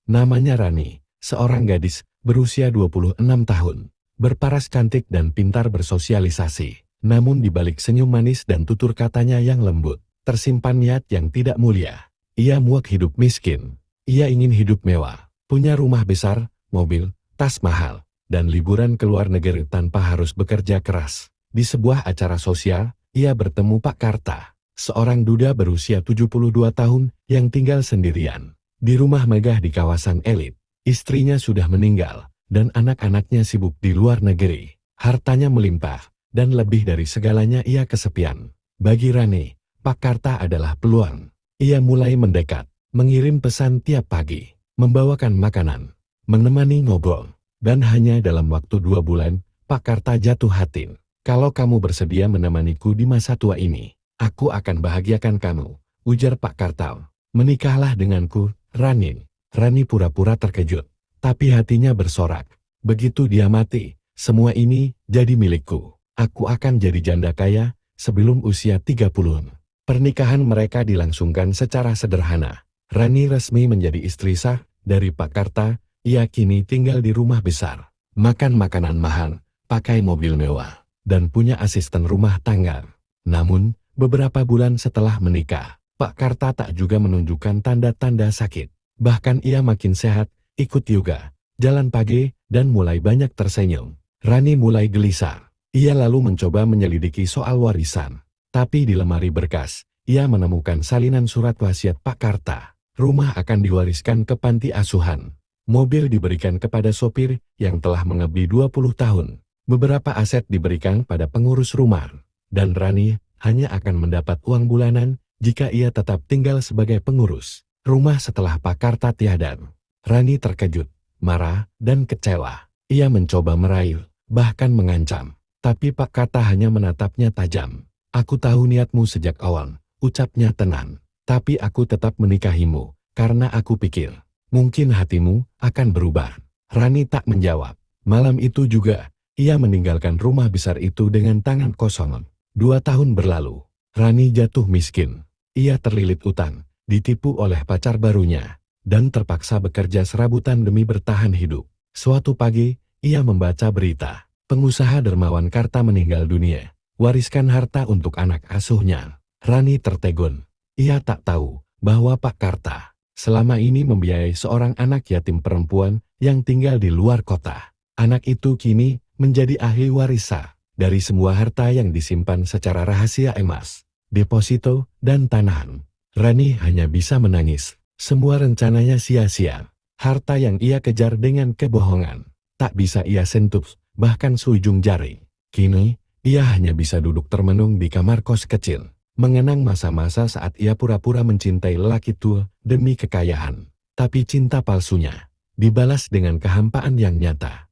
Namanya Rani, seorang gadis berusia 26 tahun. Berparas cantik dan pintar bersosialisasi. Namun di balik senyum manis dan tutur katanya yang lembut, tersimpan niat yang tidak mulia. Ia muak hidup miskin. Ia ingin hidup mewah, punya rumah besar, mobil, tas mahal, dan liburan ke luar negeri tanpa harus bekerja keras. Di sebuah acara sosial, ia bertemu Pak Karta, seorang duda berusia 72 tahun yang tinggal sendirian. Di rumah megah di kawasan elit, istrinya sudah meninggal, dan anak-anaknya sibuk di luar negeri. Hartanya melimpah, dan lebih dari segalanya ia kesepian. Bagi Rani, Pak Karta adalah peluang. Ia mulai mendekat, mengirim pesan tiap pagi, membawakan makanan, menemani ngobrol. Dan hanya dalam waktu 2 bulan, Pak Karta jatuh hati. Kalau kamu bersedia menemaniku di masa tua ini, aku akan bahagiakan kamu, ujar Pak Karta. Menikahlah denganku, Rani. Rani pura-pura terkejut. Tapi hatinya bersorak. Begitu dia mati, semua ini jadi milikku. Aku akan jadi janda kaya sebelum usia 30. Pernikahan mereka dilangsungkan secara sederhana. Rani resmi menjadi istri sah dari Pak Karta. Ia kini tinggal di rumah besar, makan makanan mahal, pakai mobil mewah, dan punya asisten rumah tangga. Namun, beberapa bulan setelah menikah, Pak Karta tak juga menunjukkan tanda-tanda sakit. Bahkan ia makin sehat, ikut yoga, jalan pagi, dan mulai banyak tersenyum. Rani mulai gelisah. Ia lalu mencoba menyelidiki soal warisan. Tapi di lemari berkas, ia menemukan salinan surat wasiat Pak Karta. Rumah akan diwariskan ke panti asuhan. Mobil diberikan kepada sopir yang telah mengabdi 20 tahun. Beberapa aset diberikan pada pengurus rumah. Dan Rani hanya akan mendapat uang bulanan jika ia tetap tinggal sebagai pengurus rumah setelah Pak Karta tiada. Rani terkejut, marah, dan kecewa. Ia mencoba merayu, bahkan mengancam. Tapi Pak Karta hanya menatapnya tajam. Aku tahu niatmu sejak awal, ucapnya tenang. Tapi aku tetap menikahimu, karena aku pikir, mungkin hatimu akan berubah. Rani tak menjawab. Malam itu juga, ia meninggalkan rumah besar itu dengan tangan kosong. 2 tahun berlalu, Rani jatuh miskin. Ia terlilit utang, ditipu oleh pacar barunya, dan terpaksa bekerja serabutan demi bertahan hidup. Suatu pagi, ia membaca berita. Pengusaha dermawan Karta meninggal dunia. Wariskan harta untuk anak asuhnya. Rani tertegun. Ia tak tahu bahwa Pak Karta selama ini membiayai seorang anak yatim perempuan yang tinggal di luar kota. Anak itu kini menjadi ahli warisah dari semua harta yang disimpan secara rahasia emas, deposito, dan tanahan. Rani hanya bisa menangis. Semua rencananya sia-sia. Harta yang ia kejar dengan kebohongan tak bisa ia sentuh, bahkan seujung jari. Kini, ia hanya bisa duduk termenung di kamar kos kecil, mengenang masa-masa saat ia pura-pura mencintai lelaki tua demi kekayaan. Tapi cinta palsunya dibalas dengan kehampaan yang nyata.